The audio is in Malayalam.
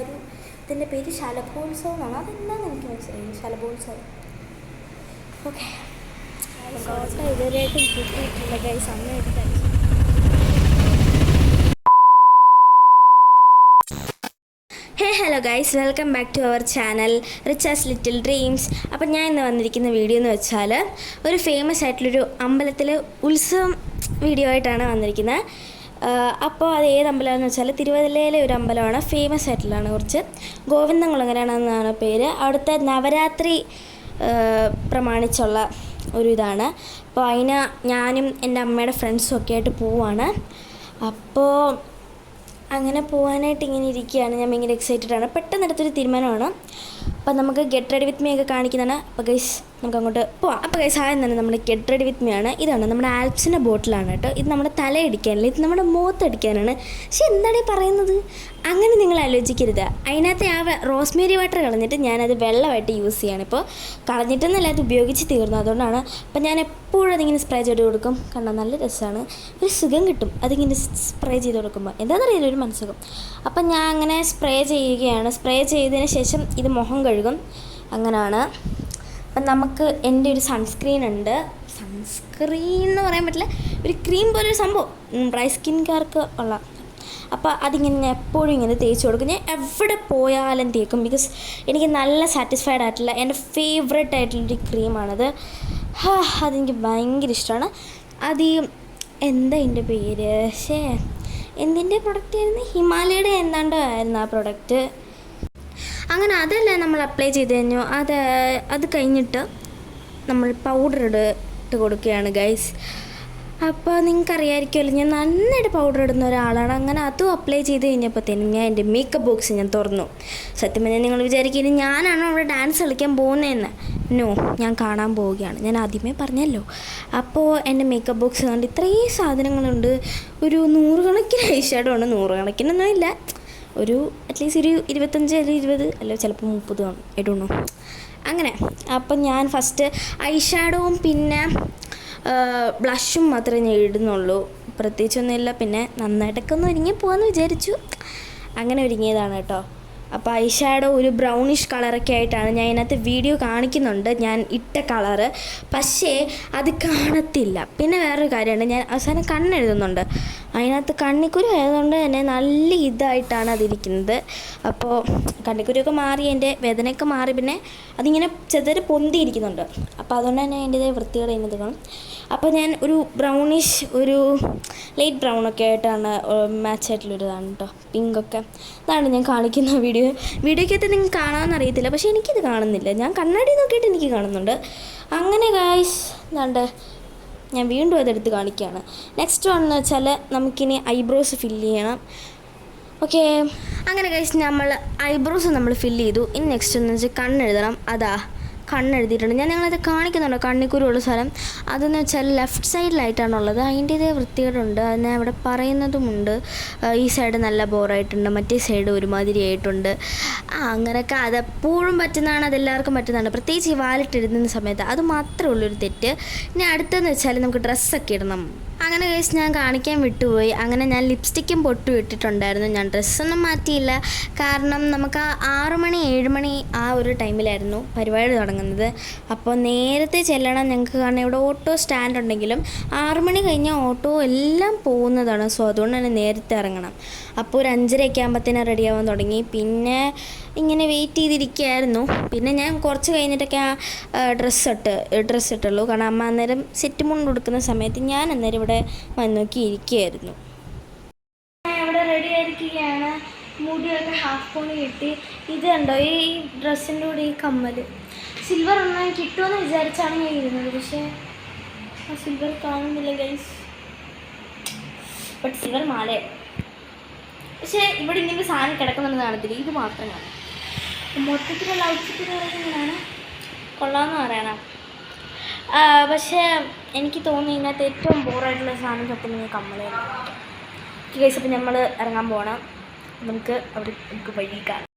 ഒരു ഇതിൻ്റെ പേര് ശലഭോത്സവം എന്നാണ്. അതെന്താണെന്ന് എനിക്ക് മനസ്സിലായി, ശലഭോത്സവം. ഓക്കെ, ഇതുവരെയായിട്ടും കിട്ടിയിട്ടില്ല ഗൈസ്. സമയം എടുത്താൽ hello guys, welcome back to our channel rich as little dreams. അപ്പം ഞാൻ ഇന്ന് വന്നിരിക്കുന്ന വീഡിയോ എന്ന് വെച്ചാൽ ഒരു ഫേമസ് ആയിട്ടുള്ളൊരു അമ്പലത്തിൽ ഉത്സവം വീഡിയോ ആയിട്ടാണ് വന്നിരിക്കുന്നത്. അപ്പോൾ അത് ഏത് അമ്പലമാണെന്ന് വെച്ചാൽ തിരുവല്ലയിലെ ഒരു അമ്പലമാണ്, ഫേമസ് ആയിട്ടുള്ളതാണ്. കുറച്ച് ഗോവിന്ദൻകുളങ്ങരയാണെന്നാണ് പേര്. അവിടുത്തെ നവരാത്രി പ്രമാണിച്ചുള്ള ഒരു ഇതാണ്. അപ്പോൾ അതിന് ഞാനും എൻ്റെ അമ്മയുടെ ഫ്രണ്ട്സും ഒക്കെ ആയിട്ട് പോവുകയാണ്. അപ്പോൾ അങ്ങനെ പോകാനായിട്ട് ഇങ്ങനെ ഇരിക്കുകയാണ്. ഞാൻ ഭയങ്കര എക്സൈറ്റഡ് ആണ്. പെട്ടെന്ന് എടുത്തൊരു തീരുമാനമാണ്. അപ്പം നമുക്ക് ഗെറ്റ് റെഡി വിത്ത് മീ ഒക്കെ കാണിക്കുന്നതാണ്. അപ്പോൾ ഗൈസ് നമുക്ക് അങ്ങോട്ട് പോവാം. അപ്പോൾ ഗൈസ് ആദ്യം തന്നെ നമ്മുടെ ഗെറ്റ് റെഡി വിത്ത് മീ ആണ്. ഇതാണ് നമ്മുടെ ആൽപ്സിൻ്റെ ബോട്ടിലാണ് കേട്ടോ. ഇത് നമ്മുടെ തലയടിക്കാനല്ല, ഇത് നമ്മുടെ മുഖത്തടിക്കാനാണ്. പക്ഷെ എന്താണ് ഈ പറയുന്നത്, അങ്ങനെ നിങ്ങൾ ആലോചിക്കരുത്. അതിനകത്ത് ആ റോസ്മേരി വാട്ടർ കളഞ്ഞിട്ട് ഞാനത് വെള്ളമായിട്ട് യൂസ് ചെയ്യാണ്. ഇപ്പോൾ കളഞ്ഞിട്ടെന്നല്ല, അത് ഉപയോഗിച്ച് തീർന്നു. അതുകൊണ്ടാണ് അപ്പം ഞാൻ എപ്പോഴും അതിങ്ങനെ സ്പ്രേ ചെയ്ത് കൊടുക്കും. കണ്ടാൽ നല്ല രസമാണ്, ഒരു സുഖം കിട്ടും അതിങ്ങനെ സ്പ്രേ ചെയ്ത് കൊടുക്കുമ്പോൾ. എന്താണെന്നറിയില്ല, ഒരു മനസ്സുഖം. അപ്പം ഞാൻ അങ്ങനെ സ്പ്രേ ചെയ്യുകയാണ്. സ്പ്രേ ചെയ്തതിന് ശേഷം ഇത് മുഖം കഴുകും. അങ്ങനെയാണ്. അപ്പം നമുക്ക് എൻ്റെ ഒരു സൺസ്ക്രീൻ ഉണ്ട്. സൺസ്ക്രീൻ എന്ന് പറയാൻ പറ്റില്ല, ഒരു ക്രീം പോലൊരു സംഭവം, ഡ്രൈ സ്കിൻകാർക്ക് ഉള്ള. അപ്പോൾ അതിങ്ങനെ ഞാൻ എപ്പോഴും ഇങ്ങനെ തേച്ച് കൊടുക്കും. ഞാൻ എവിടെ പോയാലും തേക്കും. ബിക്കോസ് എനിക്ക് നല്ല സാറ്റിസ്ഫൈഡ് ആയിട്ടുള്ള എൻ്റെ ഫേവറേറ്റ് ആയിട്ടുള്ളൊരു ക്രീമാണത്. അതെനിക്ക് ഭയങ്കര ഇഷ്ടമാണ്. അത് എന്താ എൻ്റെ പേര്, എന്തിൻ്റെ പ്രൊഡക്റ്റ് ആയിരുന്നു, ഹിമാലയയുടെ എന്താണ്ടോ ആയിരുന്നു ആ പ്രൊഡക്റ്റ്. അങ്ങനെ അതെല്ലാം നമ്മൾ അപ്ലൈ ചെയ്ത് കഴിഞ്ഞു. അത് കഴിഞ്ഞിട്ട് നമ്മൾ പൗഡർ ഇട്ട് കൊടുക്കുകയാണ് ഗൈസ്. അപ്പോൾ നിങ്ങൾക്കറിയാമായിരിക്കുമല്ലോ, ഞാൻ നന്നായിട്ട് പൗഡർ ഇടുന്ന ഒരാളാണ്. അങ്ങനെ അതും അപ്ലൈ ചെയ്ത് കഴിഞ്ഞപ്പോഴത്തേനും ഞാൻ എൻ്റെ മേക്കപ്പ് ബോക്സ് ഞാൻ തുറന്നു. സത്യം പറഞ്ഞാൽ നിങ്ങൾ വിചാരിക്കുന്നത് ഞാനാണോ അവിടെ ഡാൻസ് കളിക്കാൻ പോകുന്നതെന്ന്. നോ, ഞാൻ കാണാൻ പോവുകയാണ്. ഞാൻ ആദ്യമേ പറഞ്ഞല്ലോ. അപ്പോൾ എൻ്റെ മേക്കപ്പ് ബോക്സ് കണ്ട് ഇത്രയും സാധനങ്ങളുണ്ട്. ഒരു 100 കണക്കിന് ഐ ഷാഡോ ആണ്. 100 കണക്കിനൊന്നും ഇല്ല, ഒരു അറ്റ്ലീസ്റ്റ് ഒരു 25 അല്ലെങ്കിൽ 20 അല്ല ചിലപ്പോൾ 30 കാണും, ഇടുന്നു അങ്ങനെ. അപ്പം ഞാൻ ഫസ്റ്റ് ഐ ഷാഡോവും പിന്നെ ബ്ലഷും മാത്രമേ ഞാൻ ഇടുന്നുള്ളൂ, പ്രത്യേകിച്ചൊന്നുമില്ല. പിന്നെ നന്നായിട്ടൊക്കെ ഒന്ന് ഒരുങ്ങി പോകാമെന്ന് വിചാരിച്ചു. അങ്ങനെ ഒരുങ്ങിയതാണ് കേട്ടോ. അപ്പോൾ ഐ ഷാഡോ ഒരു ബ്രൗണിഷ് കളറൊക്കെ ആയിട്ടാണ് ഞാൻ ഇതിനകത്ത് വീഡിയോ കാണിക്കുന്നുണ്ട്, ഞാൻ ഇട്ട കളറ്. പക്ഷേ അത് കാണത്തില്ല. പിന്നെ വേറൊരു കാര്യമുണ്ട്, ഞാൻ അവസാനം കണ്ണെഴുതുന്നുണ്ട്. അതിനകത്ത് കണ്ണിക്കുരു ആയതുകൊണ്ട് തന്നെ നല്ല ഇതായിട്ടാണ് അതിരിക്കുന്നത്. അപ്പോൾ കണ്ണിക്കുരുവൊക്കെ മാറി, എൻ്റെ വേദനയൊക്കെ മാറി. പിന്നെ അതിങ്ങനെ ചെറുതായിട്ട് പൊന്തിയിരിക്കുന്നുണ്ട്. അപ്പോൾ അതുകൊണ്ട് തന്നെ അതിൻ്റെതായ വൃത്തികൾ അതിനകത്ത് കാണും. അപ്പോൾ ഞാൻ ഒരു ബ്രൗണിഷ്, ഒരു ലൈറ്റ് ബ്രൗണൊക്കെ ആയിട്ടാണ് മാച്ചായിട്ടുള്ളൊരിതാണ് കേട്ടോ, പിങ്കൊക്കെ. ഇതാണ് ഞാൻ കാണിക്കുന്ന വീഡിയോക്കകത്ത് നിങ്ങൾക്ക് കാണാമെന്നറിയത്തില്ല, പക്ഷേ എനിക്കിത് കാണുന്നില്ല. ഞാൻ കണ്ണാടി നോക്കിയിട്ട് എനിക്ക് കാണുന്നുണ്ട്. അങ്ങനെ ഗായ്സ് എന്താണ്ട് ഞാൻ വീണ്ടും അതെടുത്ത് കാണിക്കുകയാണ്. നെക്സ്റ്റ് വന്ന് വെച്ചാൽ നമുക്കിനി ഐബ്രോസ് ഫില്ല് ചെയ്യണം. ഓക്കെ, അങ്ങനെ ഗൈസ് നമ്മൾ ഐബ്രോസ് നമ്മൾ ഫില്ല് ചെയ്തു. ഇനി നെക്സ്റ്റ് എന്ന് വെച്ചാൽ കണ്ണെഴുതണം. കണ്ണെഴുതിയിട്ടുണ്ട്. ഞാൻ നിങ്ങളത് കാണിക്കുന്നുണ്ടോ കണ്ണിക്കുരുള്ള സ്ഥലം. അതെന്ന് വെച്ചാൽ ലെഫ്റ്റ് സൈഡിലായിട്ടാണുള്ളത്. അതിൻ്റേതേ വൃത്തികേടുണ്ട്, അത് ഞാൻ ഇവിടെ പറയുന്നതുമുണ്ട്. ഈ സൈഡ് നല്ല ബോറായിട്ടുണ്ട്, മറ്റേ സൈഡ് ഒരുമാതിരി ആയിട്ടുണ്ട്. അങ്ങനെയൊക്കെ അതെപ്പോഴും പറ്റുന്നതാണ്, അതെല്ലാവർക്കും പറ്റുന്നതാണ്, പ്രത്യേകിച്ച് ഈ വാലിട്ടിരുന്ന സമയത്ത്. അത് മാത്രമേ ഉള്ളൊരു തെറ്റ്. ഇനി അടുത്തെന്ന് വെച്ചാൽ നമുക്ക് ഡ്രസ്സൊക്കെ ഇടണം. അങ്ങനെ കേസ് ഞാൻ കാണിക്കാൻ വിട്ടുപോയി. അങ്ങനെ ഞാൻ ലിപ്സ്റ്റിക്കും പൊട്ടും ഇട്ടിട്ടുണ്ടായിരുന്നു. ഞാൻ ഡ്രസ്സൊന്നും മാറ്റിയില്ല, കാരണം നമുക്ക് 6 മണി 7 മണി ആ ഒരു ടൈമിലായിരുന്നു പരിപാടി തുടങ്ങുന്നത്. അപ്പോൾ നേരത്തെ ചെല്ലണം ഞങ്ങൾക്ക്, കാരണം ഇവിടെ ഓട്ടോ സ്റ്റാൻഡ് ഉണ്ടെങ്കിലും 6 മണി കഴിഞ്ഞാൽ ഓട്ടോ എല്ലാം പോകുന്നതാണ്. സോ അതുകൊണ്ട് തന്നെ നേരത്തെ ഇറങ്ങണം. അപ്പോൾ ഒരു 5:30 ആകുമ്പോഴത്തേനും റെഡിയാവാൻ തുടങ്ങി. പിന്നെ ഇങ്ങനെ വെയിറ്റ് ചെയ്തിരിക്കുകയായിരുന്നു. പിന്നെ ഞാൻ കുറച്ച് കഴിഞ്ഞിട്ടൊക്കെ ഡ്രസ്സ് ഇട്ടുള്ളൂ, കാരണം അമ്മ അന്നേരം സെറ്റ് മുണ്ട് കൊടുക്കുന്ന സമയത്ത് ഞാൻ അന്നേരം ഇവിടെ വന്ന് നോക്കി ഇരിക്കുകയായിരുന്നു. ഇവിടെ റെഡി ആയിരിക്കുകയാണ്. മുടിയൊക്കെ ഹാഫ് പോണി കിട്ടി. ഇത് കണ്ടോ, ഈ ഡ്രസ്സിൻ്റെ കൂടെ ഈ കമ്മൽ സിൽവർ ഒന്നും കിട്ടുമെന്ന് വിചാരിച്ചാണ് ഞാൻ ഇരുന്നത്. പക്ഷേ ആ സിൽവർ കാണുന്നില്ല ഗൈസ്. But silver മാലേ. പക്ഷേ ഇവിടെ ഇങ്ങനെ സാധനം കിടക്കുന്നുണ്ട് കാണത്തില്ല, ഇത് മാത്രം കാണും. മൊത്തത്തിലുള്ള ഔട്ട്ഫിറ്റ് എന്ന് പറയുന്നതാണ് കൊള്ളാമെന്ന് പറയണം. പക്ഷേ എനിക്ക് തോന്നി ഇതിനകത്ത് ഏറ്റവും ബോറായിട്ടുള്ള സാധനം സത്യം കമ്മലാണ്. കേസ് അപ്പം നമ്മൾ ഇറങ്ങാൻ പോകണം. നമുക്ക് വഴി കാണാം.